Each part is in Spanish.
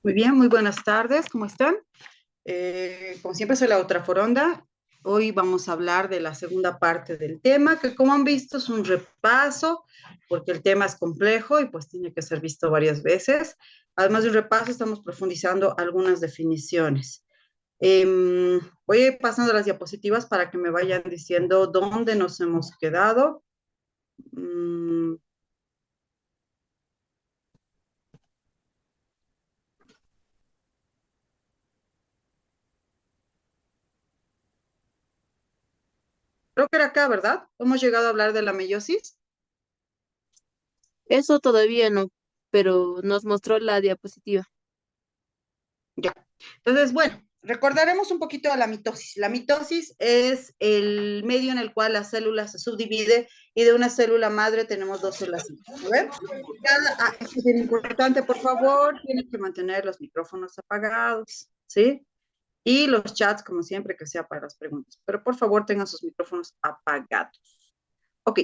Muy bien, muy buenas tardes, ¿cómo están? Como siempre, soy la otra Foronda. Hoy vamos a hablar de la segunda parte del tema, que como han visto es un repaso, porque el tema es complejo y pues tiene que ser visto varias veces. Además de un repaso, estamos profundizando algunas definiciones. Voy a ir pasando las diapositivas para que me vayan diciendo dónde nos hemos quedado. Mm, Creo que era acá, ¿verdad? Hemos llegado a hablar de la meiosis. Eso todavía no, pero nos mostró la diapositiva. Ya. Entonces, bueno, recordaremos un poquito de la mitosis. La mitosis es el medio en el cual la célula se subdivide y de una célula madre tenemos dos células hijas. ¿A ver? Esto es bien importante, por favor, tienen que mantener los micrófonos apagados, ¿sí? Y los chats, como siempre, que sea para las preguntas. Pero por favor, tengan sus micrófonos apagados. Ok,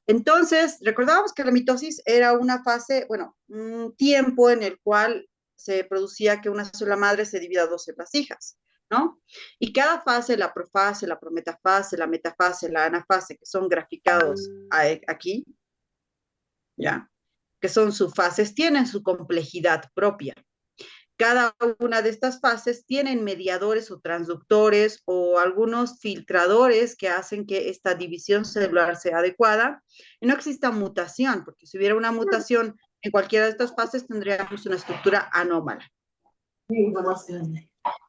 entonces recordábamos que la mitosis era una fase, bueno, un tiempo en el cual se producía que una sola madre se divida a dos células hijas, ¿no? Y cada fase, la profase, la prometafase, la metafase, la anafase, que son graficados aquí, ¿ya? Que son sus fases, tienen su complejidad propia. Cada una de estas fases tienen mediadores o transductores o algunos filtradores que hacen que esta división celular sea adecuada y no exista mutación, porque si hubiera una mutación en cualquiera de estas fases tendríamos una estructura anómala.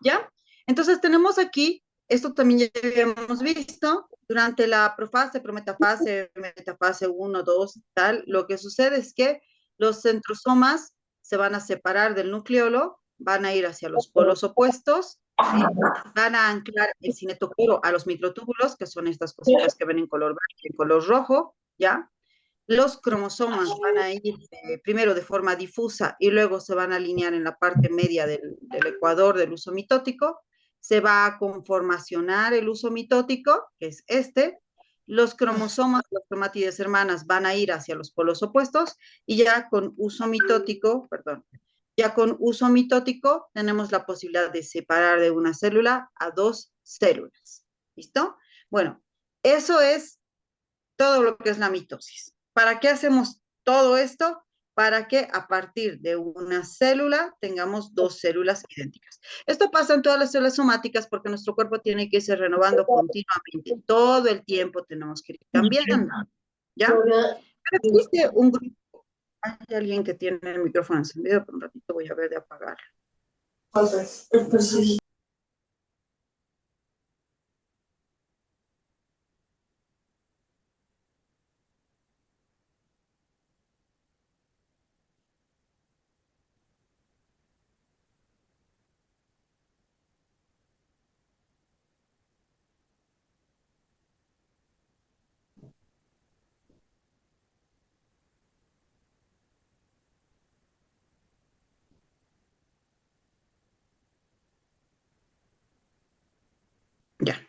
¿Ya? Entonces tenemos aquí, esto también ya habíamos visto, durante la profase, prometafase, metafase 1, 2, tal, lo que sucede es que los centrosomas se van a separar del nucleolo, van a ir hacia los polos opuestos, ¿sí? Van a anclar el cinetocoro a los microtúbulos, que son estas cositas que ven en color verde y en color rojo, ¿ya? Los cromosomas van a ir primero de forma difusa y luego se van a alinear en la parte media del ecuador del uso mitótico. Se va a conformacionar el uso mitótico, que es este. Los cromosomas, las cromátides hermanas, van a ir hacia los polos opuestos y ya con uso mitótico, perdón, ya con uso mitótico tenemos la posibilidad de separar de una célula a dos células. ¿Listo? Bueno, eso es todo lo que es la mitosis. ¿Para qué hacemos todo esto? Para que a partir de una célula tengamos dos células idénticas. Esto pasa en todas las células somáticas porque nuestro cuerpo tiene que irse renovando continuamente. Todo el tiempo tenemos que ir cambiando, ¿ya? Pero existe un grupo, hay alguien que tiene el micrófono encendido, por un ratito voy a ver de apagarlo. Ya.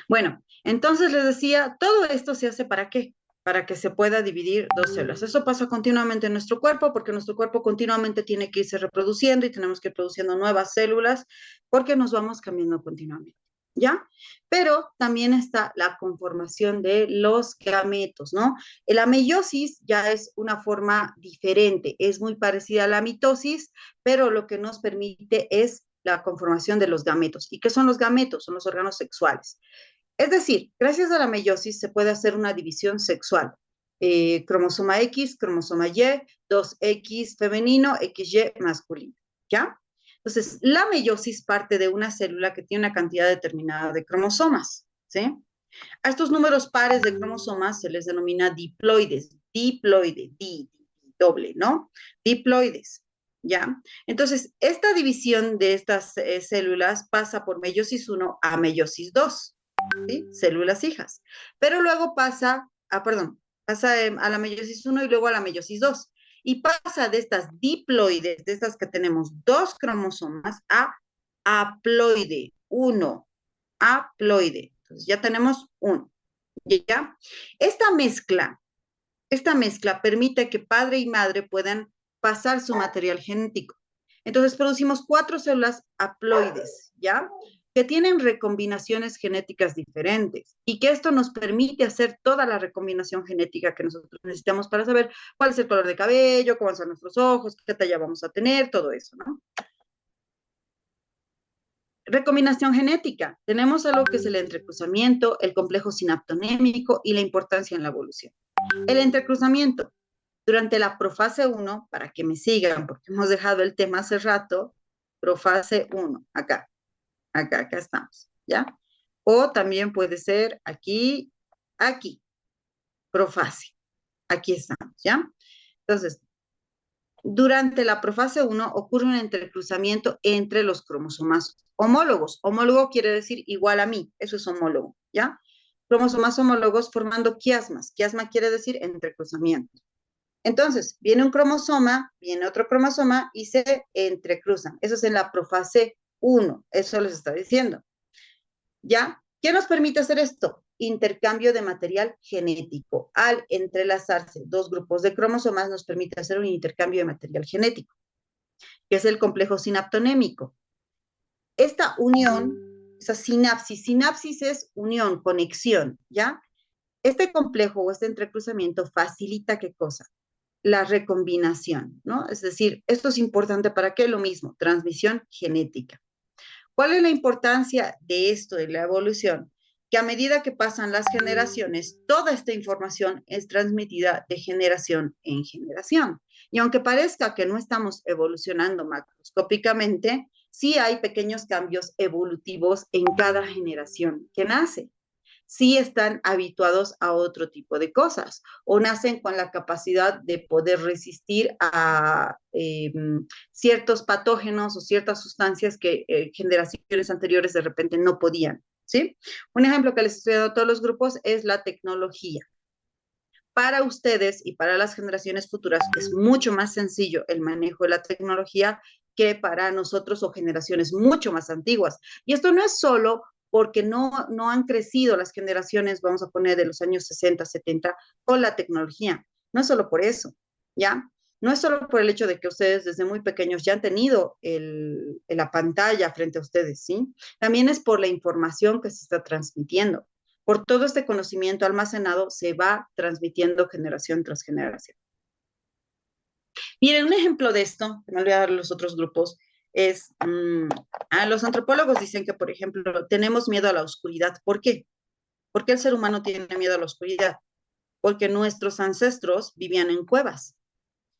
Bueno, entonces les decía, todo esto se hace ¿para qué? Para que se pueda dividir dos células. Eso pasa continuamente en nuestro cuerpo porque nuestro cuerpo continuamente tiene que irse reproduciendo y tenemos que ir produciendo nuevas células porque nos vamos cambiando continuamente. ¿Ya? Pero también está la conformación de los gametos, ¿no? La meiosis ya es una forma diferente, es muy parecida a la mitosis, pero lo que nos permite es la conformación de los gametos. ¿Y qué son los gametos? Son los órganos sexuales. Es decir, gracias a la meiosis se puede hacer una división sexual. Cromosoma X, cromosoma Y, 2X femenino, XY masculino. ¿Ya? Entonces, la meiosis parte de una célula que tiene una cantidad determinada de cromosomas. ¿Sí? A estos números pares de cromosomas se les denomina diploides. Diploide, doble, ¿no? Diploides. ¿Ya? Entonces, esta división de estas células pasa por meiosis 1 a meiosis 2. ¿Sí? Células hijas. Pero luego pasa a la meiosis 1 y luego a la meiosis 2. Y pasa de estas diploides, de estas que tenemos dos cromosomas, a haploide, uno, haploide. Entonces ya tenemos uno. ¿Ya? Esta mezcla, esta mezcla permite que padre y madre puedan pasar su material genético. Entonces producimos 4 células haploides, ¿ya? Que tienen recombinaciones genéticas diferentes y que esto nos permite hacer toda la recombinación genética que nosotros necesitamos para saber cuál es el color de cabello, cómo son nuestros ojos, qué talla vamos a tener, todo eso, ¿no? Recombinación genética. Tenemos algo que es el entrecruzamiento, el complejo sinaptonémico y la importancia en la evolución. El entrecruzamiento. Durante la profase 1, para que me sigan, porque hemos dejado el tema hace rato, profase 1, acá estamos, ¿ya? O también puede ser aquí, aquí, profase, aquí estamos, ¿ya? Entonces, durante la profase 1 ocurre un entrecruzamiento entre los cromosomas homólogos. Homólogo quiere decir igual a mí, eso es homólogo, ¿ya? Cromosomas homólogos formando quiasmas. Quiasma quiere decir entrecruzamiento. Entonces, viene un cromosoma, viene otro cromosoma y se entrecruzan. Eso es en la profase 1, eso les está diciendo. ¿Ya? ¿Qué nos permite hacer esto? Intercambio de material genético. Al entrelazarse dos grupos de cromosomas nos permite hacer un intercambio de material genético, que es el complejo sinaptonémico. Esta unión, esa sinapsis es unión, conexión, ¿ya? Este complejo o este entrecruzamiento facilita ¿qué cosa? La recombinación, ¿no? Es decir, esto es importante para qué? Lo mismo, transmisión genética. ¿Cuál es la importancia de esto, de la evolución? Que a medida que pasan las generaciones, toda esta información es transmitida de generación en generación. Y aunque parezca que no estamos evolucionando macroscópicamente, sí hay pequeños cambios evolutivos en cada generación que nace. Sí están habituados a otro tipo de cosas o nacen con la capacidad de poder resistir a ciertos patógenos o ciertas sustancias que generaciones anteriores de repente no podían, ¿sí? Un ejemplo que les estoy dando a todos los grupos es la tecnología. Para ustedes y para las generaciones futuras es mucho más sencillo el manejo de la tecnología que para nosotros o generaciones mucho más antiguas. Y esto no es solo porque no han crecido las generaciones, vamos a poner de los años 60, 70, con la tecnología. No es solo por eso, ¿ya? No es solo por el hecho de que ustedes desde muy pequeños ya han tenido la pantalla frente a ustedes, ¿sí? También es por la información que se está transmitiendo. Por todo este conocimiento almacenado se va transmitiendo generación tras generación. Miren, un ejemplo de esto, que me voy a dar los otros grupos, es, los antropólogos dicen que, por ejemplo, tenemos miedo a la oscuridad. ¿Por qué? ¿Por qué el ser humano tiene miedo a la oscuridad? Porque nuestros ancestros vivían en cuevas.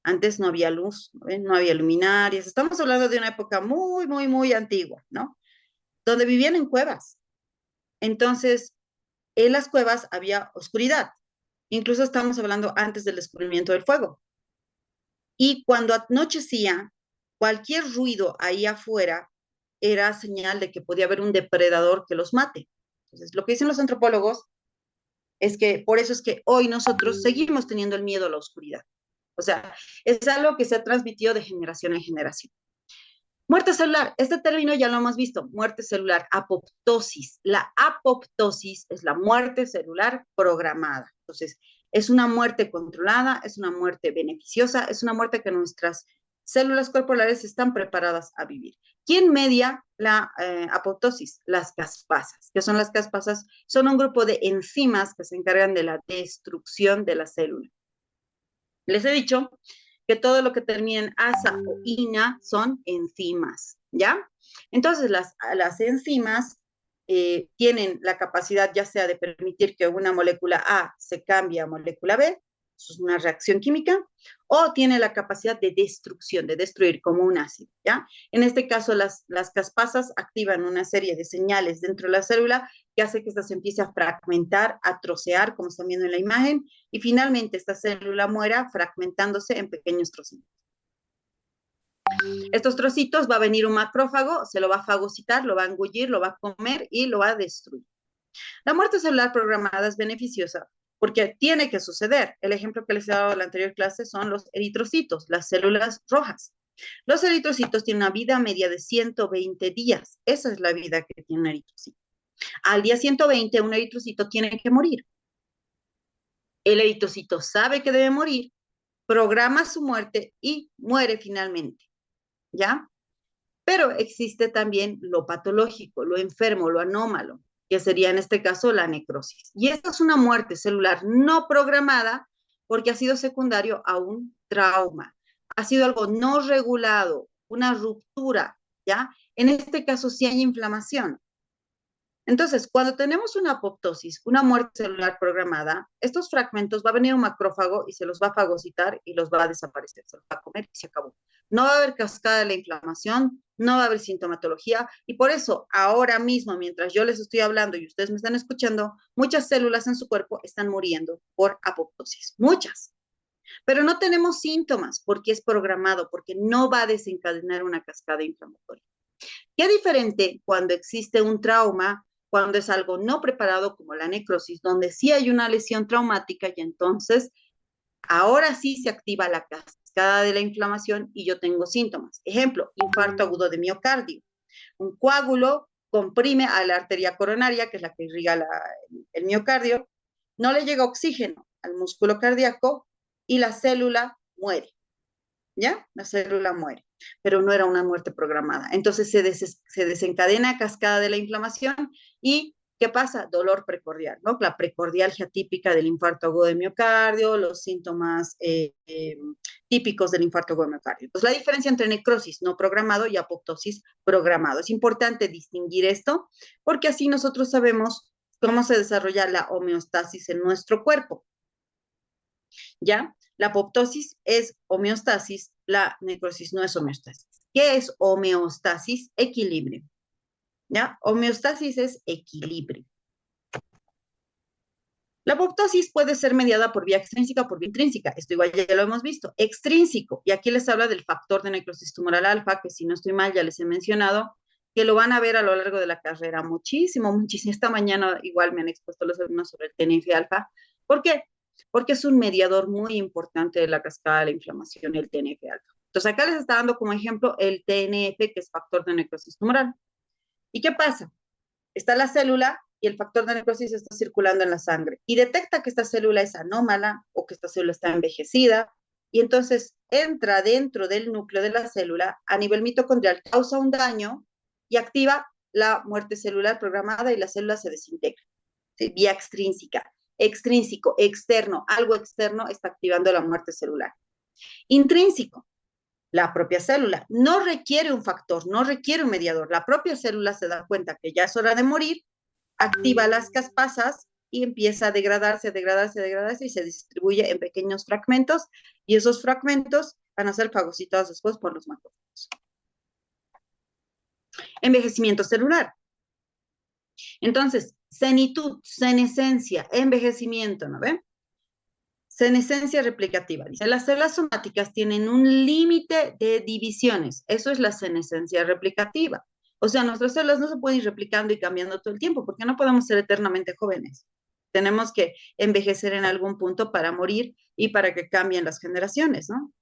Antes no había luz, no había luminarias. Estamos hablando de una época muy, muy, muy antigua, ¿no? Donde vivían en cuevas. Entonces, en las cuevas había oscuridad. Incluso estamos hablando antes del descubrimiento del fuego. Y cuando anochecía, cualquier ruido ahí afuera era señal de que podía haber un depredador que los mate. Entonces, lo que dicen los antropólogos es que por eso es que hoy nosotros seguimos teniendo el miedo a la oscuridad. O sea, es algo que se ha transmitido de generación en generación. Muerte celular, este término ya lo hemos visto, muerte celular, apoptosis. La apoptosis es la muerte celular programada. Entonces, es una muerte controlada, es una muerte beneficiosa, es una muerte que nuestras células corporales están preparadas a vivir. ¿Quién media la apoptosis? Las caspasas. ¿Qué son las caspasas? Son un grupo de enzimas que se encargan de la destrucción de la célula. Les he dicho que todo lo que termina en asa o ina son enzimas, ¿ya? Entonces, las enzimas tienen la capacidad ya sea de permitir que una molécula A se cambie a molécula B, eso es una reacción química, o tiene la capacidad de destrucción, de destruir como un ácido, ¿ya? En este caso, las caspasas activan una serie de señales dentro de la célula que hace que esta se empiece a fragmentar, a trocear, como están viendo en la imagen, y finalmente esta célula muera fragmentándose en pequeños trocitos. Estos trocitos va a venir un macrófago, se lo va a fagocitar, lo va a engullir, lo va a comer y lo va a destruir. La muerte celular programada es beneficiosa porque tiene que suceder. El ejemplo que les he dado en la anterior clase son los eritrocitos, las células rojas. Los eritrocitos tienen una vida media de 120 días. Esa es la vida que tiene un eritrocito. Al día 120, un eritrocito tiene que morir. El eritrocito sabe que debe morir, programa su muerte y muere finalmente, ¿ya? Pero existe también lo patológico, lo enfermo, lo anómalo, que sería en este caso la necrosis. Y esta es una muerte celular no programada porque ha sido secundario a un trauma, ha sido algo no regulado, una ruptura, ¿ya? En este caso sí hay inflamación. Entonces, cuando tenemos una apoptosis, una muerte celular programada, estos fragmentos va a venir un macrófago y se los va a fagocitar y los va a desaparecer, se los va a comer y se acabó. No va a haber cascada de la inflamación, no va a haber sintomatología y por eso ahora mismo, mientras yo les estoy hablando y ustedes me están escuchando, muchas células en su cuerpo están muriendo por apoptosis, muchas. Pero no tenemos síntomas porque es programado, porque no va a desencadenar una cascada inflamatoria. Qué diferente cuando existe un trauma, cuando es algo no preparado como la necrosis, donde sí hay una lesión traumática y entonces ahora sí se activa la cascada de la inflamación y yo tengo síntomas. Ejemplo, infarto agudo de miocardio. Un coágulo comprime a la arteria coronaria, que es la que irriga el miocardio, no le llega oxígeno al músculo cardíaco y la célula muere. ¿Ya? La célula muere, pero no era una muerte programada. Entonces se desencadena cascada de la inflamación y ¿qué pasa? Dolor precordial, ¿no? La precordialgia típica del infarto agudo de miocardio, los síntomas típicos del infarto agudo de miocardio. Pues la diferencia entre necrosis no programado y apoptosis programado. Es importante distinguir esto porque así nosotros sabemos cómo se desarrolla la homeostasis en nuestro cuerpo. ¿Ya? La apoptosis es homeostasis, la necrosis no es homeostasis. ¿Qué es homeostasis? Equilibrio. ¿Ya? Homeostasis es equilibrio. La apoptosis puede ser mediada por vía extrínseca o por vía intrínseca. Esto igual ya lo hemos visto. Extrínseco, y aquí les habla del factor de necrosis tumoral alfa, que si no estoy mal ya les he mencionado, que lo van a ver a lo largo de la carrera muchísimo, muchísimo. Esta mañana igual me han expuesto los alumnos sobre el TNF alfa. ¿Por qué? Porque es un mediador muy importante de la cascada de la inflamación, el TNF alfa. Entonces acá les está dando como ejemplo el TNF, que es factor de necrosis tumoral. ¿Y qué pasa? Está la célula y el factor de necrosis está circulando en la sangre y detecta que esta célula es anómala o que esta célula está envejecida y entonces entra dentro del núcleo de la célula a nivel mitocondrial, causa un daño y activa la muerte celular programada y la célula se desintegra. ¿Sí? Vía extrínseca, extrínseco, externo, algo externo está activando la muerte celular. Intrínseco, la propia célula. No requiere un factor, no requiere un mediador. La propia célula se da cuenta que ya es hora de morir, activa las caspasas y empieza a degradarse, degradarse, degradarse y se distribuye en pequeños fragmentos y esos fragmentos van a ser fagocitados después por los macrófagos. Envejecimiento celular. Entonces, senitud, senescencia, envejecimiento, ¿no ven? Senescencia replicativa. Dice, las células somáticas tienen un límite de divisiones. Eso es la senescencia replicativa. O sea, nuestras células no se pueden ir replicando y cambiando todo el tiempo porque no podemos ser eternamente jóvenes. Tenemos que envejecer en algún punto para morir y para que cambien las generaciones, ¿no?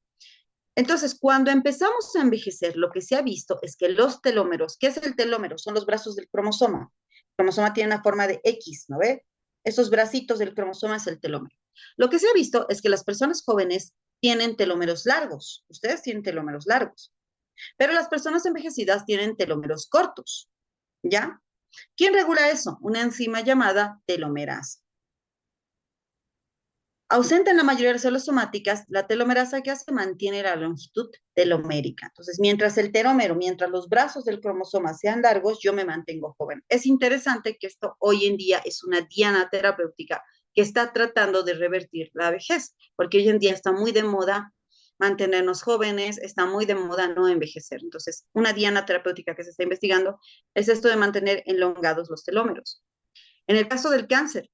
Entonces, cuando empezamos a envejecer, lo que se ha visto es que los telómeros, ¿qué es el telómero? Son los brazos del cromosoma. El cromosoma tiene una forma de X, ¿no ve? Esos bracitos del cromosoma es el telómero. Lo que se ha visto es que las personas jóvenes tienen telómeros largos. Ustedes tienen telómeros largos. Pero las personas envejecidas tienen telómeros cortos. ¿Ya? ¿Quién regula eso? Una enzima llamada telomerasa. Ausente en la mayoría de las células somáticas, la telomerasa que hace mantiene la longitud telomérica. Entonces, mientras el telómero, mientras los brazos del cromosoma sean largos, yo me mantengo joven. Es interesante que esto hoy en día es una diana terapéutica que está tratando de revertir la vejez, porque hoy en día está muy de moda mantenernos jóvenes, está muy de moda no envejecer. Entonces, una diana terapéutica que se está investigando es esto de mantener elongados los telómeros. En el caso del cáncer,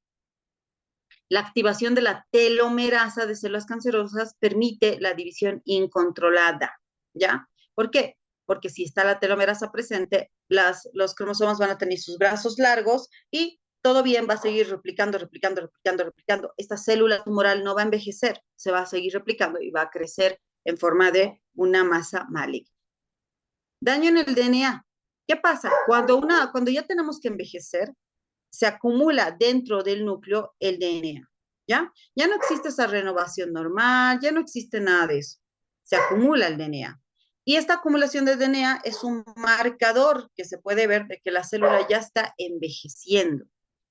la activación de la telomerasa de células cancerosas permite la división incontrolada, ¿ya? ¿Por qué? Porque si está la telomerasa presente, los cromosomas van a tener sus brazos largos y todo bien va a seguir replicando, replicando, replicando, replicando. Esta célula tumoral no va a envejecer, se va a seguir replicando y va a crecer en forma de una masa maligna. Daño en el DNA. ¿Qué pasa? Cuando ya tenemos que envejecer, se acumula dentro del núcleo el DNA, ¿ya? Ya no existe esa renovación normal, ya no existe nada de eso. Se acumula el DNA. Y esta acumulación de DNA es un marcador que se puede ver de que la célula ya está envejeciendo,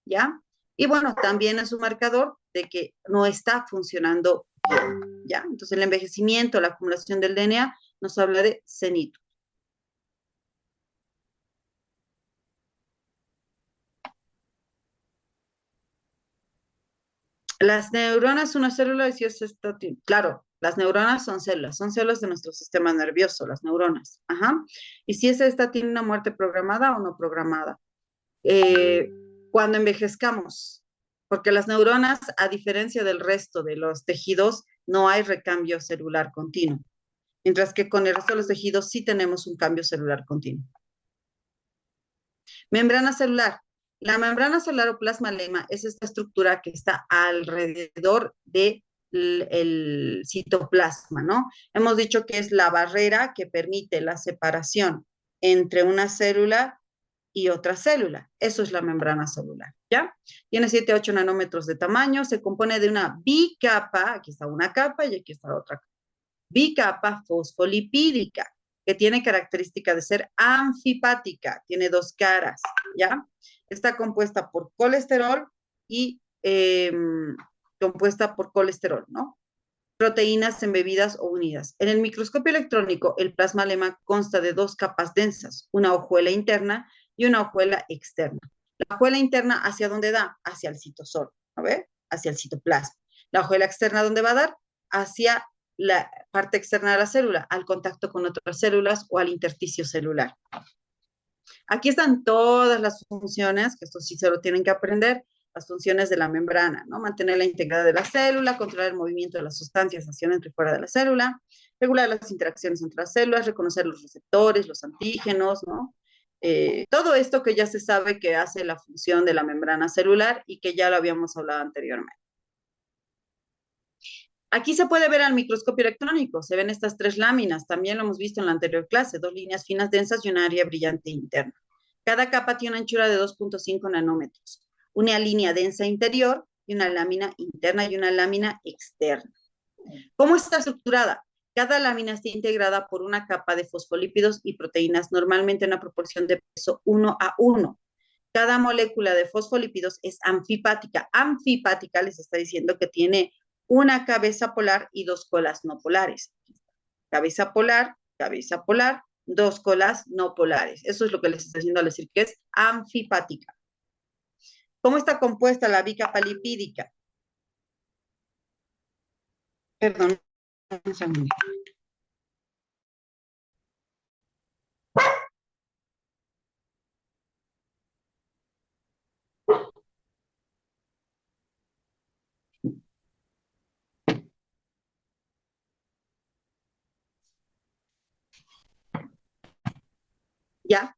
¿ya? Y bueno, también es un marcador de que no está funcionando bien, ¿ya? Entonces el envejecimiento, la acumulación del DNA nos habla de senitud. Las neuronas, una célula, si es claro, las neuronas son células de nuestro sistema nervioso, las neuronas. Ajá. Y si esta tiene una muerte programada o no programada. Eh, Cuando envejezcamos, porque las neuronas, a diferencia del resto de los tejidos, no hay recambio celular continuo, mientras que con el resto de los tejidos sí tenemos un cambio celular continuo. Membrana celular. La membrana celular o plasmalema es esta estructura que está alrededor del el citoplasma, ¿no? Hemos dicho que es la barrera que permite la separación entre una célula y otra célula. Eso es la membrana celular, ¿ya? Tiene 7 a 8 nanómetros de tamaño, se compone de una bicapa, aquí está una capa y aquí está otra capa, bicapa fosfolipídica, que tiene característica de ser anfipática, tiene dos caras, ¿ya? Está compuesta por colesterol y compuesta por colesterol, ¿no? Proteínas embebidas o unidas. En el microscopio electrónico, el plasmalema consta de dos capas densas, una hojuela interna y una hojuela externa. La hojuela interna, ¿hacia dónde da? Hacia el citosol, ¿no ve? Hacia el citoplasma. La hojuela externa, ¿dónde va a dar? Hacia la parte externa de la célula, al contacto con otras células o al intersticio celular. Aquí están todas las funciones, que esto sí se lo tienen que aprender, las funciones de la membrana, ¿no? Mantener la integridad de la célula, controlar el movimiento de las sustancias hacia dentro y fuera de la célula, regular las interacciones entre las células, reconocer los receptores, los antígenos, ¿no? Todo esto que ya se sabe que hace la función de la membrana celular y que ya lo habíamos hablado anteriormente. Aquí se puede ver al microscopio electrónico, se ven estas tres láminas, también lo hemos visto en la anterior clase, dos líneas finas densas y un área brillante interna. Cada capa tiene una anchura de 2.5 nanómetros, una línea densa interior y una lámina interna y una lámina externa. ¿Cómo está estructurada? Cada lámina está integrada por una capa de fosfolípidos y proteínas, normalmente en una proporción de peso 1:1. Cada molécula de fosfolípidos es anfipática. Anfipática les está diciendo que tiene una cabeza polar y dos colas no polares. Cabeza polar, dos colas no polares. Eso es lo que les está diciendo al decir que es anfipática. ¿Cómo está compuesta la bicapa lipídica? Perdón, un segundo. ¿Ya?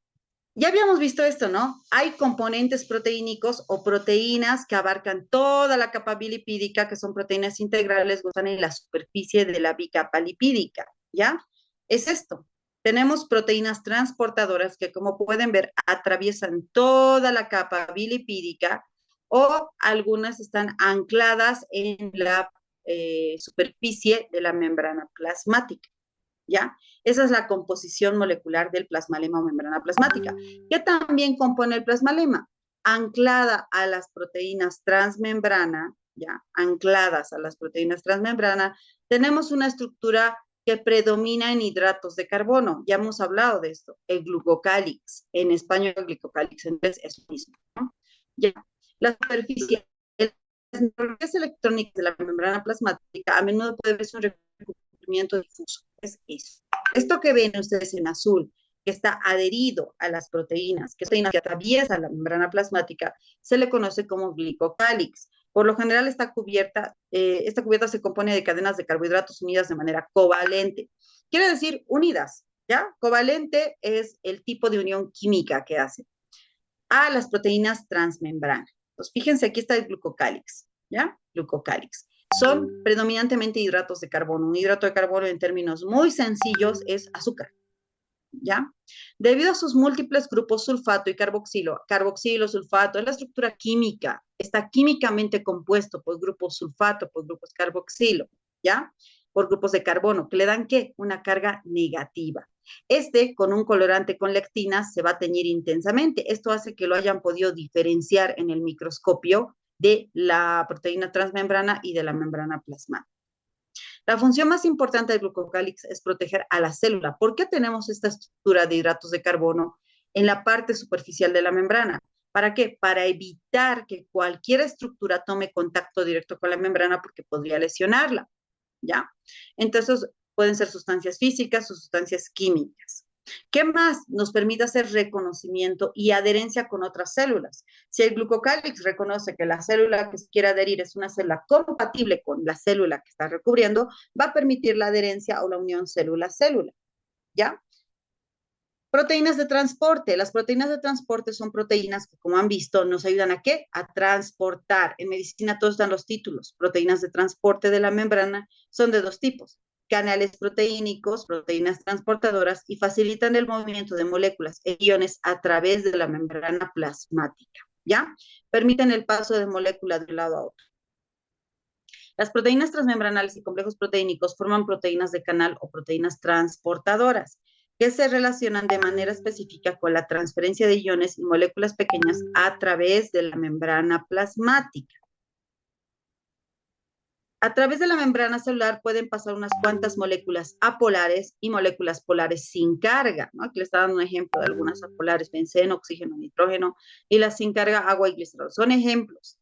Ya habíamos visto esto, ¿no? Hay componentes proteínicos o proteínas que abarcan toda la capa bilipídica, que son proteínas integrales, gozan en la superficie de la bicapa lipídica, ¿ya? Es esto. Tenemos proteínas transportadoras que, como pueden ver, atraviesan toda la capa bilipídica o algunas están ancladas en la superficie de la membrana plasmática. ¿Ya? Esa es la composición molecular del plasmalema o membrana plasmática. ¿Qué también compone el plasmalema? Anclada a las proteínas transmembrana, ¿ya? Ancladas a las proteínas transmembrana, tenemos una estructura que predomina en hidratos de carbono. Ya hemos hablado de esto, el glucocálix. En español, el glucocálix en inglés es lo mismo, ¿no? Ya. La superficie, las neuronas electrónicas de la membrana plasmática a menudo puede verse un recubrimiento difuso. Es eso. Esto que ven ustedes en azul, que está adherido a las proteínas, que atraviesa la membrana plasmática, se le conoce como glicocálix. Por lo general, esta cubierta se compone de cadenas de carbohidratos unidas de manera covalente. Quiere decir unidas, ¿ya? Covalente es el tipo de unión química que hace a las proteínas transmembrana. Entonces, fíjense, aquí está el glucocálix, ¿ya? Glucocálix. Son predominantemente hidratos de carbono. Un hidrato de carbono en términos muy sencillos es azúcar, ¿ya? Debido a sus múltiples grupos sulfato y carboxilo, sulfato es la estructura química, está químicamente compuesto por grupos sulfato, por grupos carboxilo, ¿ya? por grupos de carbono, que le dan ¿qué? Una carga negativa. Con un colorante con lectina se va a teñir intensamente. Esto hace que lo hayan podido diferenciar en el microscopio de la proteína transmembrana y de la membrana plasmática. La función más importante del glucocálix es proteger a la célula. ¿Por qué tenemos esta estructura de hidratos de carbono en la parte superficial de la membrana? ¿Para qué? Para evitar que cualquier estructura tome contacto directo con la membrana porque podría lesionarla, ¿ya? Entonces, pueden ser sustancias físicas o sustancias químicas. ¿Qué más nos permite hacer reconocimiento y adherencia con otras células? Si el glucocálix reconoce que la célula que se quiere adherir es una célula compatible con la célula que está recubriendo, va a permitir la adherencia o la unión célula-célula, ¿ya? Proteínas de transporte. Las proteínas de transporte son proteínas que, como han visto, nos ayudan a ¿qué? A transportar. En medicina todos dan los títulos. Proteínas de transporte de la membrana son de dos tipos. Canales proteínicos, proteínas transportadoras, y facilitan el movimiento de moléculas e iones a través de la membrana plasmática, ¿ya? Permiten el paso de moléculas de un lado a otro. Las proteínas transmembranales y complejos proteínicos forman proteínas de canal o proteínas transportadoras que se relacionan de manera específica con la transferencia de iones y moléculas pequeñas a través de la membrana plasmática. A través de la membrana celular pueden pasar unas cuantas moléculas apolares y moléculas polares sin carga, ¿no? Aquí les está dando un ejemplo de algunas apolares, benceno, oxígeno, nitrógeno, y las sin carga, agua y glicerol. Son ejemplos,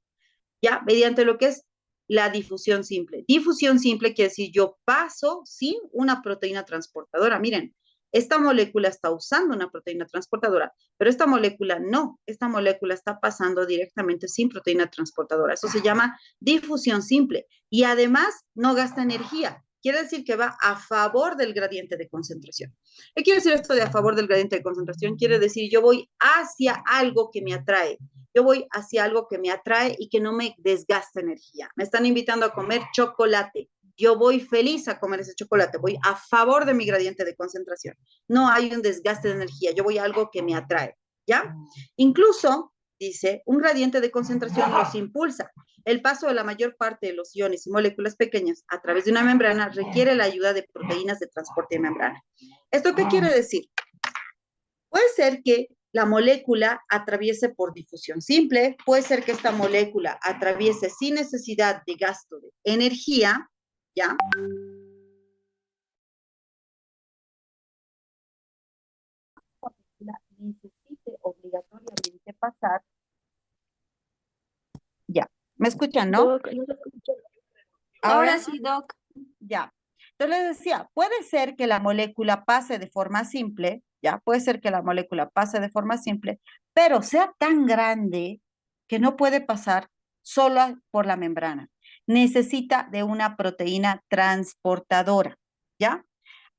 ¿ya? Mediante lo que es la difusión simple. Difusión simple quiere decir yo paso sin una proteína transportadora. Miren, esta molécula está usando una proteína transportadora, pero esta molécula no. Esta molécula está pasando directamente sin proteína transportadora. Eso se llama difusión simple. Y además no gasta energía. Quiere decir que va a favor del gradiente de concentración. ¿Qué quiere decir esto de a favor del gradiente de concentración? Quiere decir yo voy hacia algo que me atrae. Yo voy hacia algo que me atrae y que no me desgasta energía. Me están invitando a comer chocolate. Yo voy feliz a comer ese chocolate. Voy a favor de mi gradiente de concentración. No hay un desgaste de energía. Yo voy a algo que me atrae. ¿Ya? Incluso, dice, un gradiente de concentración los impulsa. El paso de la mayor parte de los iones y moléculas pequeñas a través de una membrana requiere la ayuda de proteínas de transporte de membrana. ¿Esto qué quiere decir? Puede ser que la molécula atraviese por difusión simple, puede ser que esta molécula atraviese sin necesidad de gasto de energía, ¿ya? Necesite obligatoriamente pasar, ya. ¿Me escuchan, no? Doc, no se escucha. Ahora Ahora sí, Doc. ya. Entonces les decía, puede ser que la molécula pase de forma simple, ya, puede ser que la molécula pase de forma simple, pero sea tan grande que no puede pasar solo por la membrana. Necesita de una proteína transportadora, ¿ya?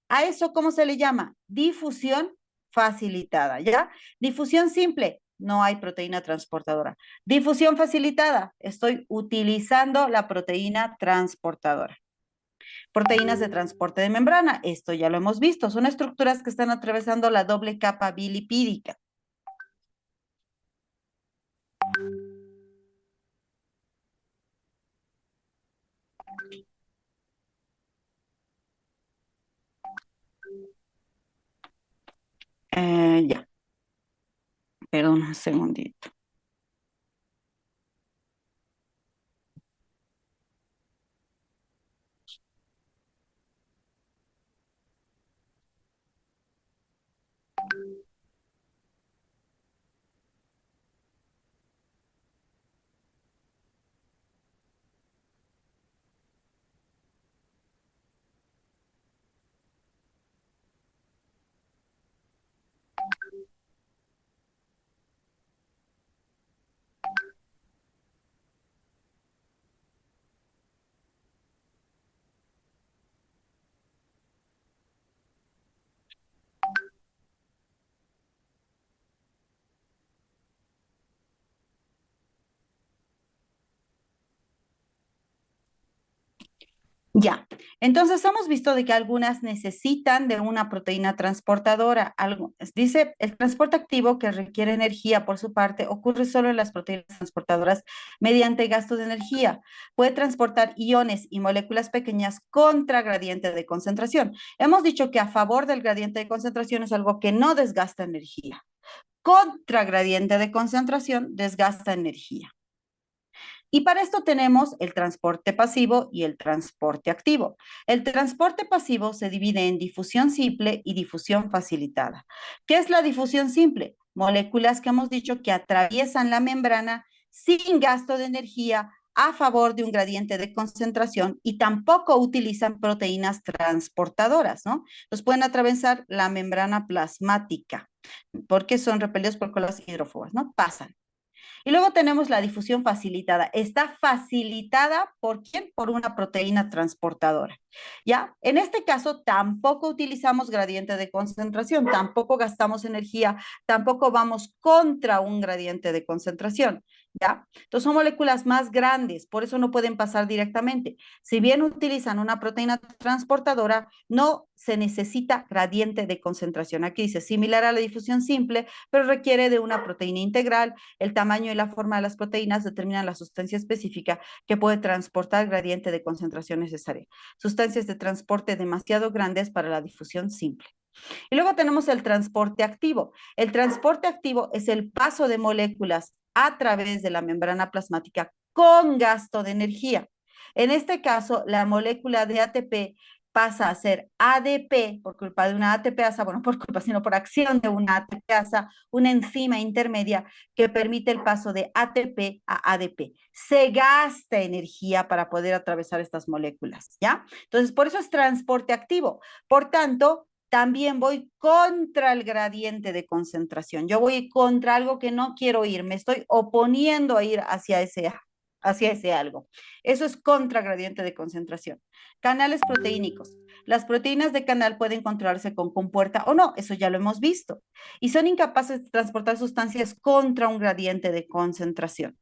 A eso, ¿cómo se le llama? Difusión facilitada, ¿ya? Difusión simple, no hay proteína transportadora. Difusión facilitada, estoy utilizando la proteína transportadora. Proteínas de transporte de membrana, esto ya lo hemos visto, son estructuras que están atravesando la doble capa bilipídica. Ya, perdón un segundito. Ya, entonces hemos visto de que algunas necesitan de una proteína transportadora. Dice, el transporte activo que requiere energía por su parte ocurre solo en las proteínas transportadoras mediante gasto de energía. Puede transportar iones y moléculas pequeñas contra gradiente de concentración. Hemos dicho que a favor del gradiente de concentración es algo que no desgasta energía. Contra gradiente de concentración desgasta energía. Y para esto tenemos el transporte pasivo y el transporte activo. El transporte pasivo se divide en difusión simple y difusión facilitada. ¿Qué es la difusión simple? Moléculas que hemos dicho que atraviesan la membrana sin gasto de energía a favor de un gradiente de concentración y tampoco utilizan proteínas transportadoras, ¿no? Entonces pueden atravesar la membrana plasmática porque son repelidos por colas hidrófobas, ¿no? Pasan. Y luego tenemos la difusión facilitada. Está facilitada ¿por quién? Por una proteína transportadora. ¿Ya? En este caso tampoco utilizamos gradiente de concentración, tampoco gastamos energía, tampoco vamos contra un gradiente de concentración. ¿Ya? Entonces son moléculas más grandes, por eso no pueden pasar directamente. Si bien utilizan una proteína transportadora, no se necesita gradiente de concentración. Aquí dice similar a la difusión simple, pero requiere de una proteína integral. El tamaño y la forma de las proteínas determinan la sustancia específica que puede transportar el gradiente de concentración necesaria. Sustancias de transporte demasiado grandes para la difusión simple. Y luego tenemos el transporte activo. El transporte activo es el paso de moléculas a través de la membrana plasmática con gasto de energía. En este caso, la molécula de ATP pasa a ser ADP por culpa de una ATPasa, bueno, por culpa, sino por acción de una ATPasa, una enzima intermedia que permite el paso de ATP a ADP. Se gasta energía para poder atravesar estas moléculas, ¿ya? Entonces, por eso es transporte activo. Por tanto, también voy contra el gradiente de concentración. Yo voy contra algo que no quiero ir, me estoy oponiendo a ir hacia ese algo. Eso es contra gradiente de concentración. Canales proteínicos. Las proteínas de canal pueden controlarse con compuerta o no, eso ya lo hemos visto. Y son incapaces de transportar sustancias contra un gradiente de concentración.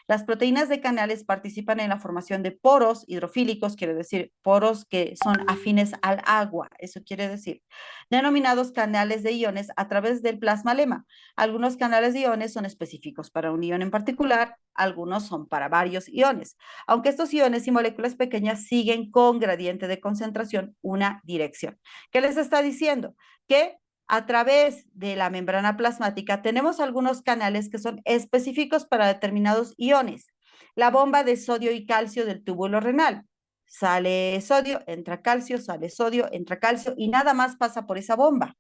Las proteínas de canales participan en la formación de poros hidrofílicos, quiere decir poros que son afines al agua, eso quiere decir, denominados canales de iones a través del plasmalema. Algunos canales de iones son específicos para un ion en particular, algunos son para varios iones, aunque estos iones y moléculas pequeñas siguen con gradiente de concentración una dirección. ¿Qué les está diciendo? Que a través de la membrana plasmática tenemos algunos canales que son específicos para determinados iones. La bomba de sodio y calcio del túbulo renal. Sale sodio, entra calcio, sale sodio, entra calcio y nada más pasa por esa bomba.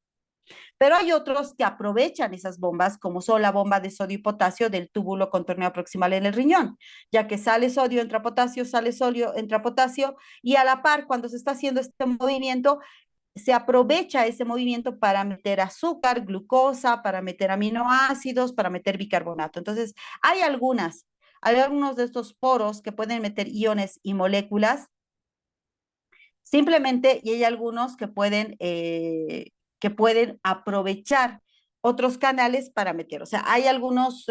Pero hay otros que aprovechan esas bombas, como son la bomba de sodio y potasio del túbulo contorneo proximal en el riñón, ya que sale sodio, entra potasio, sale sodio, entra potasio, y a la par, cuando se está haciendo este movimiento, se aprovecha ese movimiento para meter azúcar, glucosa, para meter aminoácidos, para meter bicarbonato. Entonces, hay algunos de estos poros que pueden meter iones y moléculas simplemente, y hay algunos que pueden aprovechar otros canales para meter. O sea, hay algunos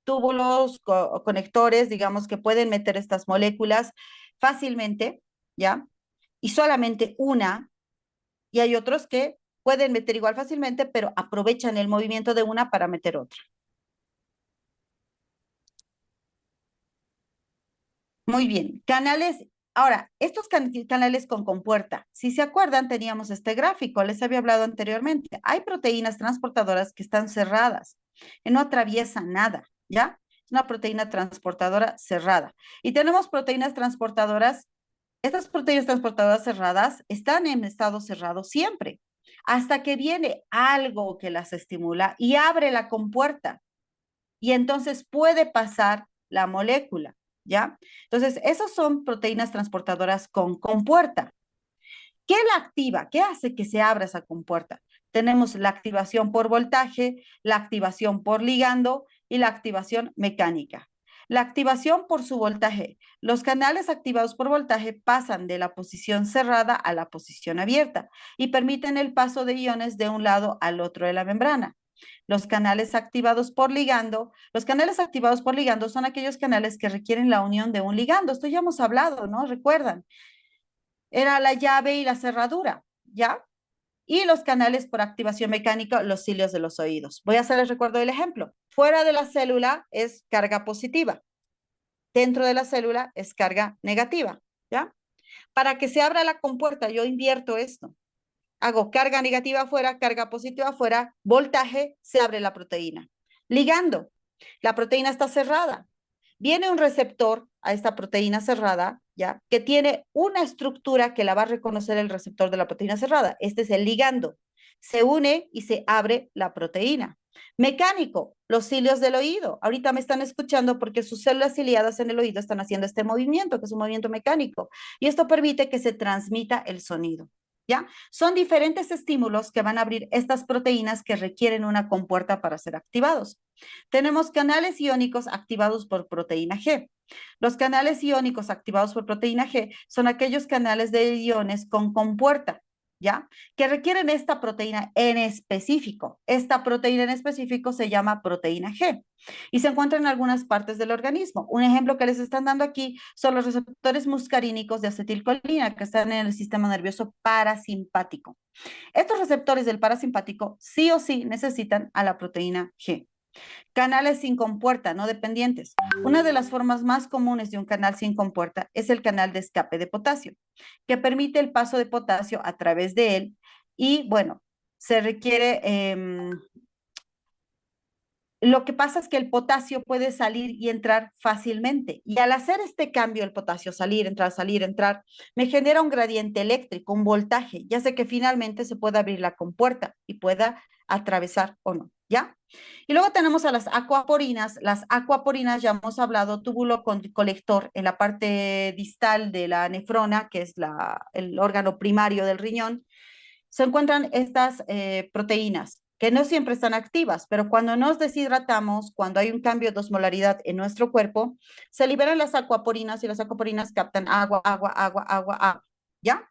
túbulos o conectores, digamos, que pueden meter estas moléculas fácilmente, ¿ya? Y solamente una, y hay otros que pueden meter igual fácilmente, pero aprovechan el movimiento de una para meter otra. Muy bien, canales. Ahora, estos canales con compuerta, si se acuerdan, teníamos este gráfico, les había hablado anteriormente. Hay proteínas transportadoras que están cerradas, que no atraviesan nada, ¿ya? Es una proteína transportadora cerrada. Y tenemos proteínas transportadoras, estas proteínas transportadoras cerradas están en estado cerrado siempre, hasta que viene algo que las estimula y abre la compuerta. Y entonces puede pasar la molécula, ¿ya? Entonces, esas son proteínas transportadoras con compuerta. ¿Qué la activa? ¿Qué hace que se abra esa compuerta? Tenemos la activación por voltaje, la activación por ligando y la activación mecánica. La activación por su voltaje. Los canales activados por voltaje pasan de la posición cerrada a la posición abierta y permiten el paso de iones de un lado al otro de la membrana. Los canales activados por ligando son aquellos canales que requieren la unión de un ligando. Esto ya hemos hablado, ¿no? ¿Recuerdan? era la llave y la cerradura, ¿ya? Y los canales por activación mecánica, los cilios de los oídos. Voy a hacerles recuerdo del ejemplo. Fuera de la célula es carga positiva. Dentro de la célula es carga negativa, ¿ya? Para que se abra la compuerta, yo invierto esto. Hago carga negativa afuera, carga positiva afuera, voltaje, se abre la proteína. Ligando, la proteína está cerrada. Viene un receptor a esta proteína cerrada, ¿ya? Que tiene una estructura que la va a reconocer el receptor de la proteína cerrada. Este es el ligando. Se une y se abre la proteína. Mecánico, los cilios del oído. Ahorita me están escuchando porque sus células ciliadas en el oído están haciendo este movimiento, que es un movimiento mecánico. Y esto permite que se transmita el sonido. ¿Ya? Son diferentes estímulos que van a abrir estas proteínas que requieren una compuerta para ser activados. Tenemos canales iónicos activados por proteína G. Los canales iónicos activados por proteína G son aquellos canales de iones con compuerta, ¿ya? Que requieren esta proteína en específico. Esta proteína en específico se llama proteína G y se encuentra en algunas partes del organismo. Un ejemplo que les están dando aquí son los receptores muscarínicos de acetilcolina que están en el sistema nervioso parasimpático. Estos receptores del parasimpático sí o sí necesitan a la proteína G. Canales sin compuerta, no dependientes. Una de las formas más comunes de un canal sin compuerta es el canal de escape de potasio, que permite el paso de potasio a través de él y, bueno, se requiere lo que pasa es que el potasio puede salir y entrar fácilmente. Y al hacer este cambio, el potasio salir, entrar, me genera un gradiente eléctrico, un voltaje. Ya sé que finalmente se puede abrir la compuerta y pueda atravesar o no, ¿ya? Y luego tenemos a las acuaporinas. Las acuaporinas, ya hemos hablado, túbulo colector en la parte distal de la nefrona, que es el órgano primario del riñón. Se encuentran estas proteínas que no siempre están activas, pero cuando nos deshidratamos, cuando hay un cambio de osmolaridad en nuestro cuerpo, se liberan las acuaporinas y las acuaporinas captan agua, agua, agua, agua, agua. ¿Ya?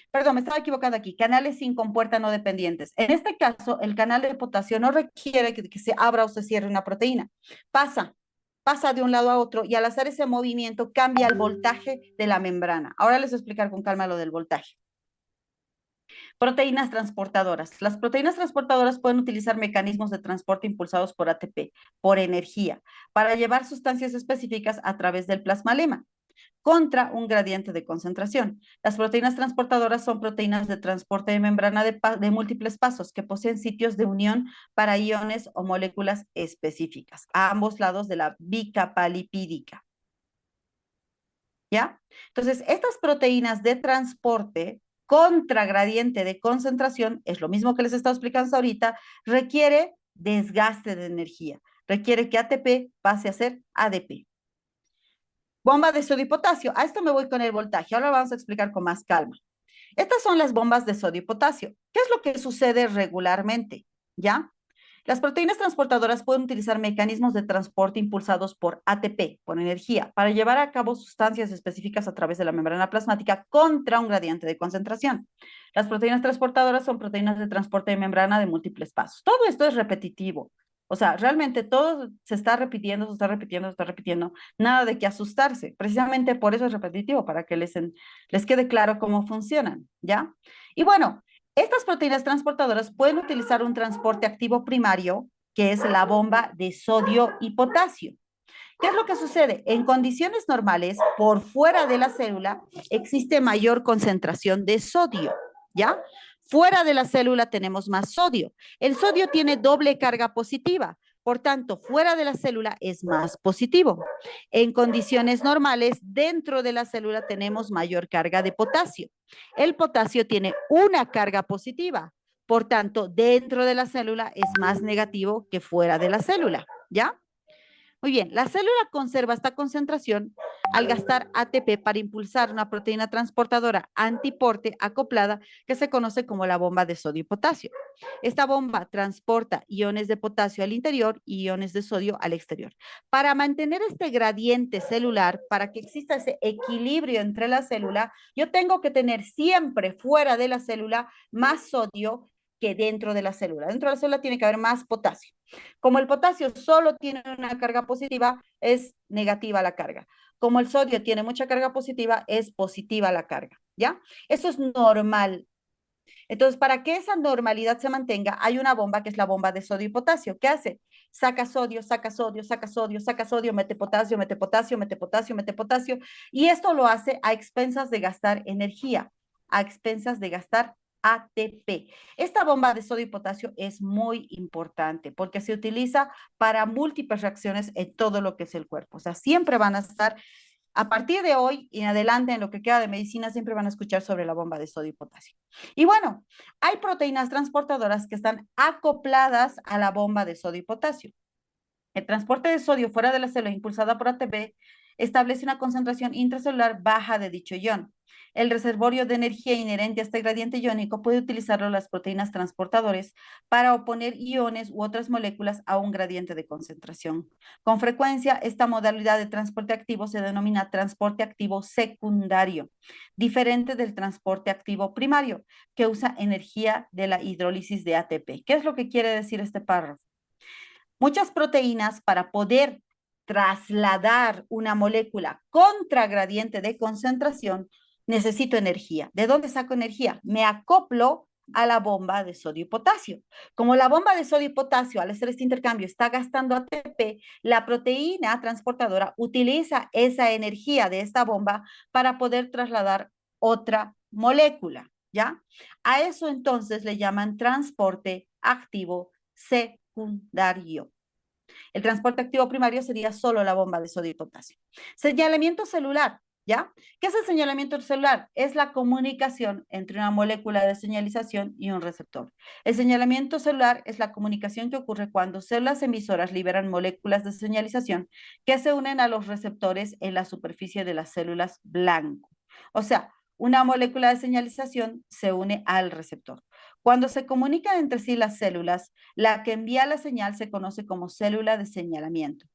Perdón, me estaba equivocando aquí. Canales sin compuerta no dependientes. En este caso, el canal de potasio no requiere que se abra o se cierre una proteína. Pasa de un lado a otro y al hacer ese movimiento cambia el voltaje de la membrana. Ahora les voy a explicar con calma lo del voltaje. Proteínas transportadoras. Las proteínas transportadoras pueden utilizar mecanismos de transporte impulsados por ATP, por energía, para llevar sustancias específicas a través del plasmalema contra un gradiente de concentración. Las proteínas transportadoras son proteínas de transporte de membrana de múltiples pasos que poseen sitios de unión para iones o moléculas específicas a ambos lados de la bicapa lipídica. ¿Ya? Entonces, estas proteínas de transporte contra gradiente de concentración, es lo mismo que les he estado explicando ahorita, requiere desgaste de energía, requiere que ATP pase a ser ADP. Bomba de sodio y potasio. A esto me voy con el voltaje. Ahora vamos a explicar con más calma. Estas son las bombas de sodio y potasio. ¿Qué es lo que sucede regularmente? ¿Ya? Las proteínas transportadoras pueden utilizar mecanismos de transporte impulsados por ATP, por energía, para llevar a cabo sustancias específicas a través de la membrana plasmática contra un gradiente de concentración. Las proteínas transportadoras son proteínas de transporte de membrana de múltiples pasos. Todo esto es repetitivo. O sea, realmente todo se está repitiendo, se está repitiendo, se está repitiendo. Nada de que asustarse. Precisamente por eso es repetitivo, para que les quede claro cómo funcionan, ¿ya? Y bueno, estas proteínas transportadoras pueden utilizar un transporte activo primario, que es la bomba de sodio y potasio. ¿Qué es lo que sucede? En condiciones normales, por fuera de la célula, existe mayor concentración de sodio, ¿ya? Fuera de la célula tenemos más sodio. El sodio tiene doble carga positiva, por tanto, fuera de la célula es más positivo. En condiciones normales, dentro de la célula tenemos mayor carga de potasio. El potasio tiene una carga positiva, por tanto, dentro de la célula es más negativo que fuera de la célula, ¿ya? Muy bien, la célula conserva esta concentración al gastar ATP para impulsar una proteína transportadora antiporte acoplada que se conoce como la bomba de sodio y potasio. Esta bomba transporta iones de potasio al interior y iones de sodio al exterior. Para mantener este gradiente celular, para que exista ese equilibrio entre la célula, yo tengo que tener siempre fuera de la célula más sodio que dentro de la célula. Dentro de la célula tiene que haber más potasio. Como el potasio solo tiene una carga positiva, es negativa la carga. Como el sodio tiene mucha carga positiva, es positiva la carga. ¿ya? Eso es normal. Entonces, para que esa normalidad se mantenga, hay una bomba que es la bomba de sodio y potasio. ¿Qué hace? Saca sodio, saca sodio, saca sodio, saca sodio, mete potasio, mete potasio, mete potasio, mete potasio. Y esto lo hace a expensas de gastar energía, a expensas de gastar ATP. Esta bomba de sodio y potasio es muy importante porque se utiliza para múltiples reacciones en todo lo que es el cuerpo. O sea, siempre van a estar a partir de hoy y en adelante, en lo que queda de medicina, siempre van a escuchar sobre la bomba de sodio y potasio. Y bueno, hay proteínas transportadoras que están acopladas a la bomba de sodio y potasio. El transporte de sodio fuera de la célula impulsada por ATP establece una concentración intracelular baja de dicho ion. El reservorio de energía inherente a este gradiente iónico puede utilizarlo las proteínas transportadores para oponer iones u otras moléculas a un gradiente de concentración. Con frecuencia, esta modalidad de transporte activo se denomina transporte activo secundario, diferente del transporte activo primario, que usa energía de la hidrólisis de ATP. ¿Qué es lo que quiere decir este párrafo? Muchas proteínas, para poder trasladar una molécula contra gradiente de concentración, necesito energía. ¿De dónde saco energía? Me acoplo a la bomba de sodio y potasio. Como la bomba de sodio y potasio, al hacer este intercambio, está gastando ATP, la proteína transportadora utiliza esa energía de esta bomba para poder trasladar otra molécula, ¿ya? A eso entonces le llaman transporte activo secundario. El transporte activo primario sería solo la bomba de sodio y potasio. Señalamiento celular, ¿ya? ¿Qué es el señalamiento celular? Es la comunicación entre una molécula de señalización y un receptor. El señalamiento celular es la comunicación que ocurre cuando células emisoras liberan moléculas de señalización que se unen a los receptores en la superficie de las células blanco. O sea, una molécula de señalización se une al receptor. Cuando se comunican entre sí las células, la que envía la señal se conoce como célula de señalamiento.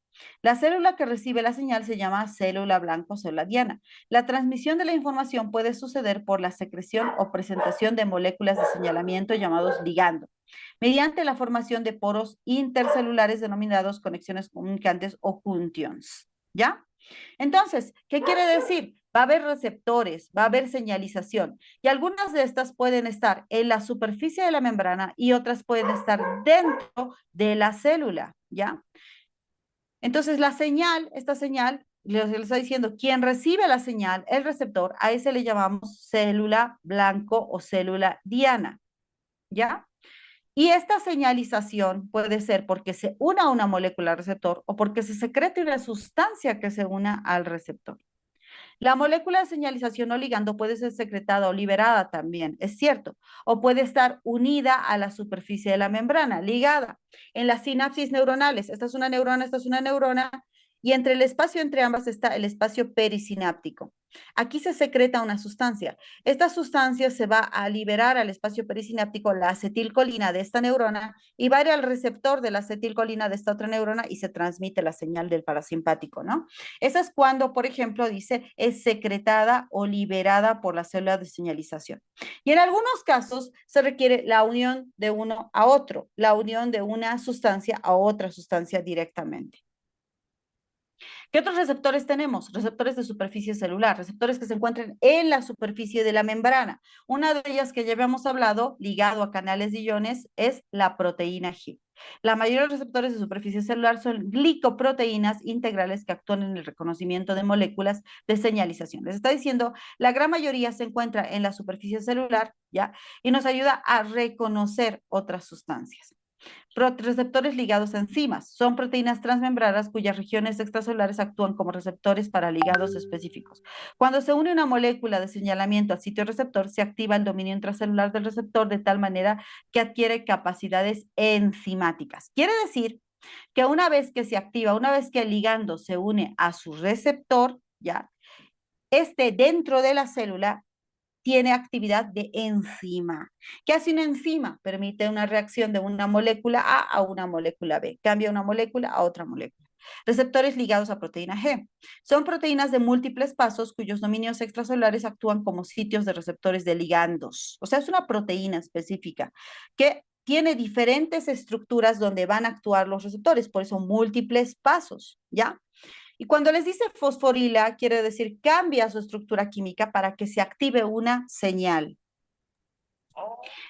La célula que recibe la señal se llama célula blanco o célula diana. La transmisión de la información puede suceder por la secreción o presentación de moléculas de señalamiento llamados ligando, mediante la formación de poros intercelulares denominados conexiones comunicantes o juntions. ¿Ya? Entonces, ¿qué quiere decir? Va a haber receptores, va a haber señalización y algunas de estas pueden estar en la superficie de la membrana y otras pueden estar dentro de la célula, ¿ya? Entonces, la señal, esta señal, le está diciendo, quien recibe la señal, el receptor, a ese le llamamos célula blanco o célula diana, ¿ya? Y esta señalización puede ser porque se una una molécula al receptor o porque se secrete una sustancia que se una al receptor. La molécula de señalización o ligando puede ser secretada o liberada también, es cierto, o puede estar unida a la superficie de la membrana, ligada. En las sinapsis neuronales, esta es una neurona, y entre el espacio entre ambas está el espacio perisináptico. Aquí se secreta una sustancia. Esta sustancia se va a liberar al espacio perisináptico, la acetilcolina de esta neurona, y va a ir al receptor de la acetilcolina de esta otra neurona y se transmite la señal del parasimpático, ¿no? Esa es cuando, por ejemplo, dice, es secretada o liberada por la célula de señalización. Y en algunos casos se requiere la unión de uno a otro, la unión de una sustancia a otra sustancia directamente. ¿Qué otros receptores tenemos? Receptores de superficie celular, receptores que se encuentran en la superficie de la membrana. Una de ellas que ya habíamos hablado, ligado a canales de iones, es la proteína G. La mayoría de los receptores de superficie celular son glicoproteínas integrales que actúan en el reconocimiento de moléculas de señalización. Les está diciendo, la gran mayoría se encuentra en la superficie celular, ¿ya? Y nos ayuda a reconocer otras sustancias. Receptores ligados a enzimas. Son proteínas transmembranas cuyas regiones extracelulares actúan como receptores para ligados específicos. Cuando se une una molécula de señalamiento al sitio receptor, se activa el dominio intracelular del receptor de tal manera que adquiere capacidades enzimáticas. Quiere decir que una vez que se activa, una vez que el ligando se une a su receptor, ya, dentro de la célula tiene actividad de enzima. ¿Qué hace una enzima? Permite una reacción de una molécula A una molécula B. Cambia una molécula a otra molécula. Receptores ligados a proteína G. Son proteínas de múltiples pasos cuyos dominios extracelulares actúan como sitios de receptores de ligandos. O sea, es una proteína específica que tiene diferentes estructuras donde van a actuar los receptores, por eso múltiples pasos, ¿ya? Y cuando les dice fosforila, quiere decir cambia su estructura química para que se active una señal.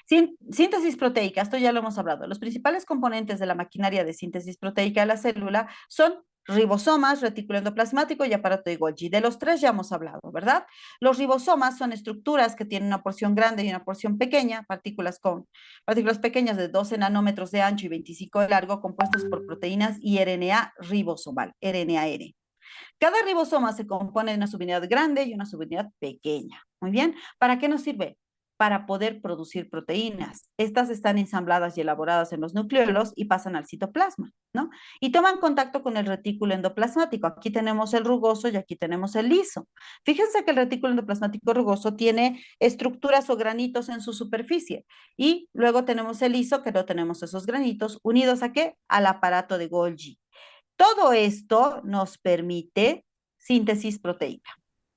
Síntesis proteica, esto ya lo hemos hablado. Los principales componentes de la maquinaria de síntesis proteica de la célula son ribosomas, retículo endoplasmático y aparato de Golgi. De los tres ya hemos hablado, ¿verdad? Los ribosomas son estructuras que tienen una porción grande y una porción pequeña, partículas pequeñas de 12 nanómetros de ancho y 25 de largo, compuestos por proteínas y RNA ribosomal, RNAR. Cada ribosoma se compone de una subunidad grande y una subunidad pequeña. Muy bien, ¿para qué nos sirve? Para poder producir proteínas. Estas están ensambladas y elaboradas en los nucleolos y pasan al citoplasma, ¿no? Y toman contacto con el retículo endoplasmático. Aquí tenemos el rugoso y aquí tenemos el liso. Fíjense que el retículo endoplasmático rugoso tiene estructuras o granitos en su superficie y luego tenemos el liso, que no tenemos esos granitos, unidos ¿a qué? Al aparato de Golgi. Todo esto nos permite síntesis proteica,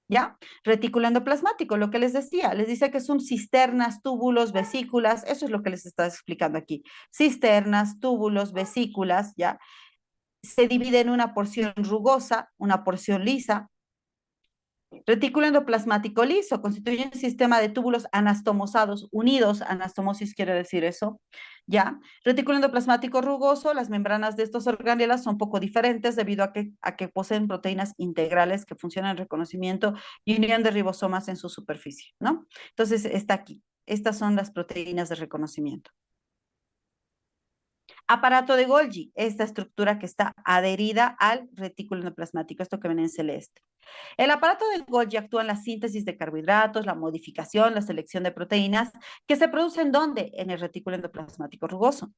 ¿ya? Retículo endoplasmático, lo que les decía, les dice que son cisternas, túbulos, vesículas, eso es lo que les está explicando aquí. Cisternas, túbulos, vesículas, ¿ya? Se divide en una porción rugosa, una porción lisa. Retículo endoplasmático liso constituye un sistema de túbulos anastomosados unidos, anastomosis quiere decir eso, ¿ya? Retículo endoplasmático rugoso, las membranas de estos organelas son poco diferentes debido a que poseen proteínas integrales que funcionan en reconocimiento y unión de ribosomas en su superficie, ¿no? Entonces está aquí, estas son las proteínas de reconocimiento. Aparato de Golgi, esta estructura que está adherida al retículo endoplasmático, esto que ven en celeste. El aparato de Golgi actúa en la síntesis de carbohidratos, la modificación, la selección de proteínas que se producen ¿dónde? En el retículo endoplasmático rugoso.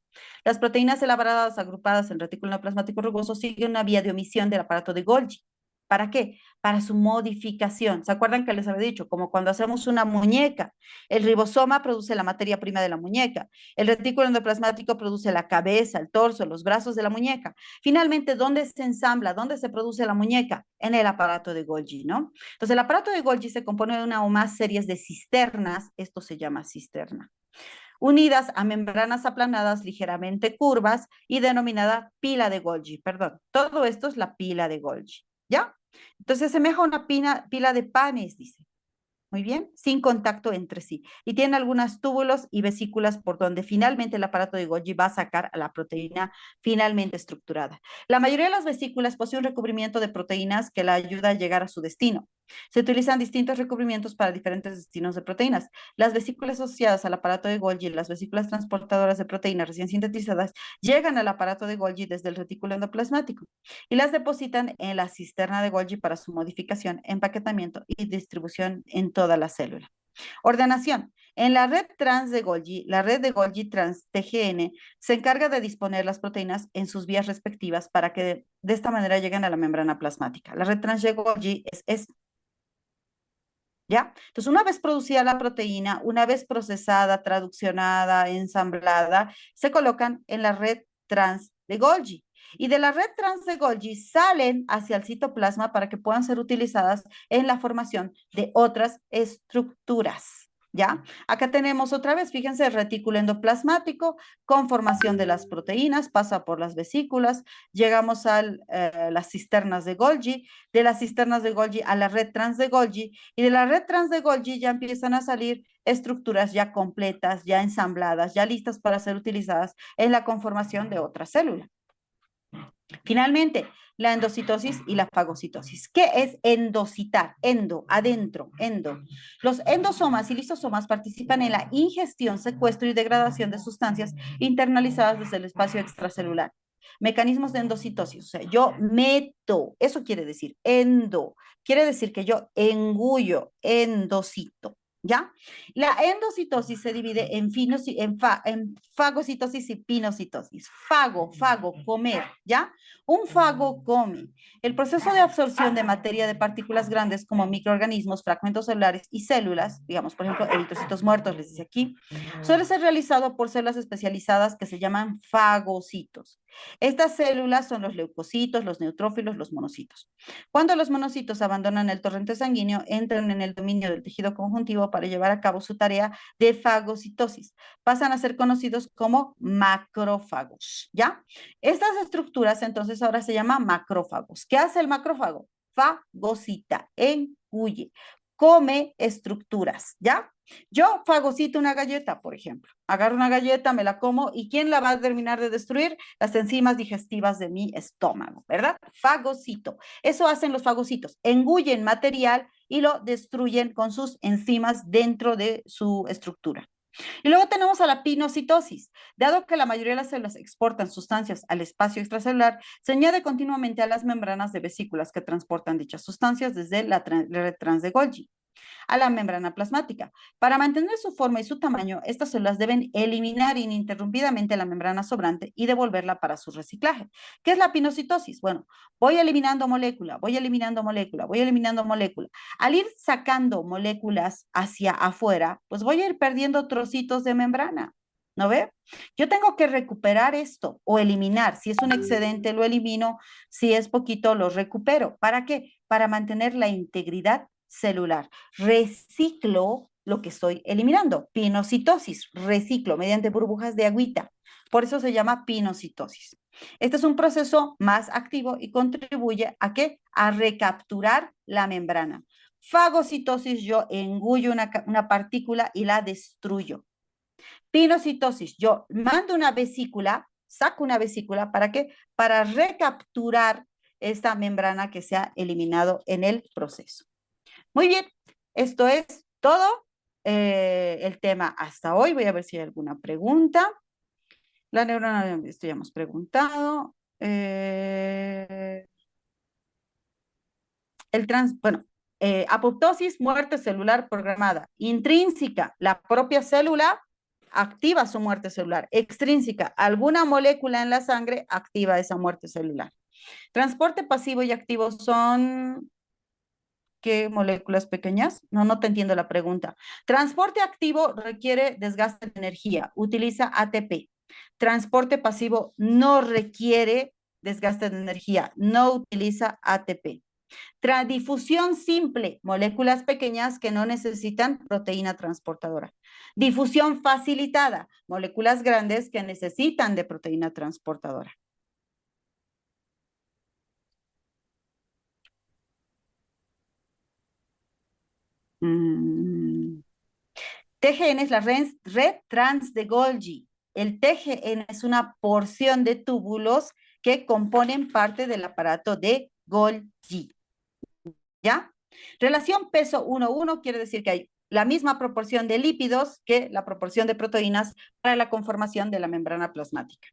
Las proteínas elaboradas agrupadas en el retículo endoplasmático rugoso siguen una vía de omisión del aparato de Golgi. ¿Para qué? Para su modificación. ¿Se acuerdan que les había dicho? Como cuando hacemos una muñeca. El ribosoma produce la materia prima de la muñeca. El retículo endoplasmático produce la cabeza, el torso, los brazos de la muñeca. Finalmente, ¿dónde se ensambla? ¿Dónde se produce la muñeca? En el aparato de Golgi, ¿no? Entonces, el aparato de Golgi se compone de una o más series de cisternas. Esto se llama cisterna, unidas a membranas aplanadas ligeramente curvas y denominada pila de Golgi. Perdón, todo esto es la pila de Golgi, ¿ya? Entonces, semeja a una pila de panes, dice. Muy bien, sin contacto entre sí. Y tiene algunos túbulos y vesículas por donde finalmente el aparato de Golgi va a sacar a la proteína finalmente estructurada. La mayoría de las vesículas posee un recubrimiento de proteínas que la ayuda a llegar a su destino. Se utilizan distintos recubrimientos para diferentes destinos de proteínas. Las vesículas asociadas al aparato de Golgi, las vesículas transportadoras de proteínas recién sintetizadas, llegan al aparato de Golgi desde el retículo endoplasmático y las depositan en la cisterna de Golgi para su modificación, empaquetamiento y distribución en toda la célula. Ordenación. En la red trans de Golgi, la red de Golgi trans TGN se encarga de disponer las proteínas en sus vías respectivas para que de esta manera lleguen a la membrana plasmática. La red trans de Golgi es esta. ¿Ya? Entonces, una vez producida la proteína, una vez procesada, traduccionada, ensamblada, se colocan en la red trans de Golgi. Y de la red trans de Golgi salen hacia el citoplasma para que puedan ser utilizadas en la formación de otras estructuras. ¿Ya? Acá tenemos otra vez, fíjense, el retículo endoplasmático con formación de las proteínas, pasa por las vesículas, llegamos a las cisternas de Golgi, de las cisternas de Golgi a la red trans de Golgi, y de la red trans de Golgi ya empiezan a salir estructuras ya completas, ya ensambladas, ya listas para ser utilizadas en la conformación de otra célula. Finalmente, la endocitosis y la fagocitosis. ¿Qué es endocitar? Endo, adentro, endo. Los endosomas y lisosomas participan en la ingestión, secuestro y degradación de sustancias internalizadas desde el espacio extracelular. Mecanismos de endocitosis, o sea, yo meto, eso quiere decir endo, quiere decir que yo engullo, endocito. ¿Ya? La endocitosis se divide en fagocitosis y pinocitosis. Fago, comer, ¿ya? Un fago come. El proceso de absorción de materia de partículas grandes como microorganismos, fragmentos celulares y células, digamos, por ejemplo, eritrocitos muertos, les dice aquí, suele ser realizado por células especializadas que se llaman fagocitos. Estas células son los leucocitos, los neutrófilos, los monocitos. Cuando los monocitos abandonan el torrente sanguíneo, entran en el dominio del tejido conjuntivo para llevar a cabo su tarea de fagocitosis. Pasan a ser conocidos como macrófagos, ¿ya? Estas estructuras entonces ahora se llaman macrófagos. ¿Qué hace el macrófago? Fagocita, engulle, come estructuras, ¿ya? Yo fagocito una galleta, por ejemplo. Agarro una galleta, me la como, ¿y quién la va a terminar de destruir? Las enzimas digestivas de mi estómago, ¿verdad? Fagocito. Eso hacen los fagocitos. Engullen material y lo destruyen con sus enzimas dentro de su estructura. Y luego tenemos a la pinocitosis. Dado que la mayoría de las células exportan sustancias al espacio extracelular, se añade continuamente a las membranas de vesículas que transportan dichas sustancias desde la red trans de Golgi a la membrana plasmática. Para mantener su forma y su tamaño, estas células deben eliminar ininterrumpidamente la membrana sobrante y devolverla para su reciclaje. ¿Qué es la pinocitosis? Bueno, voy eliminando molécula, voy eliminando molécula, voy eliminando molécula. Al ir sacando moléculas hacia afuera, pues voy a ir perdiendo trocitos de membrana. ¿No ve? Yo tengo que recuperar esto o eliminar. Si es un excedente, lo elimino. Si es poquito, lo recupero. ¿Para qué? Para mantener la integridad celular. Reciclo lo que estoy eliminando. Pinocitosis, reciclo mediante burbujas de agüita. Por eso se llama pinocitosis. Este es un proceso más activo y contribuye a qué? A recapturar la membrana. Fagocitosis, yo engullo una partícula y la destruyo. Pinocitosis, yo mando una vesícula, saco una vesícula, ¿para qué? Para recapturar esta membrana que se ha eliminado en el proceso. Muy bien, esto es todo el tema hasta hoy. Voy a ver si hay alguna pregunta. La neurona, esto ya hemos preguntado. Bueno, apoptosis, muerte celular programada. Intrínseca, la propia célula activa su muerte celular. Extrínseca, alguna molécula en la sangre activa esa muerte celular. Transporte pasivo y activo son ¿qué moléculas pequeñas? No, no te entiendo la pregunta. Transporte activo requiere desgaste de energía, utiliza ATP. Transporte pasivo no requiere desgaste de energía, no utiliza ATP. Difusión simple, moléculas pequeñas que no necesitan proteína transportadora. Difusión facilitada, moléculas grandes que necesitan de proteína transportadora. TGN es la red trans de Golgi. El TGN es una porción de túbulos que componen parte del aparato de Golgi. ¿Ya? Relación peso 1:1 quiere decir que hay la misma proporción de lípidos que la proporción de proteínas para la conformación de la membrana plasmática.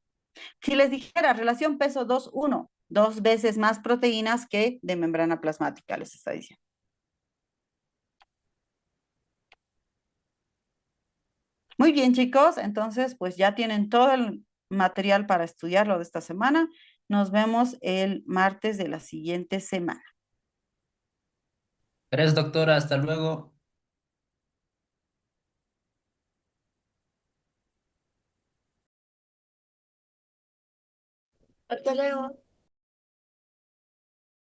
Si les dijera relación peso 2:1, 2 veces más proteínas que de membrana plasmática, les está diciendo. Muy bien, chicos, entonces pues ya tienen todo el material para estudiarlo de esta semana. Nos vemos el martes de la siguiente semana. Gracias, doctora. Hasta luego. Hasta luego.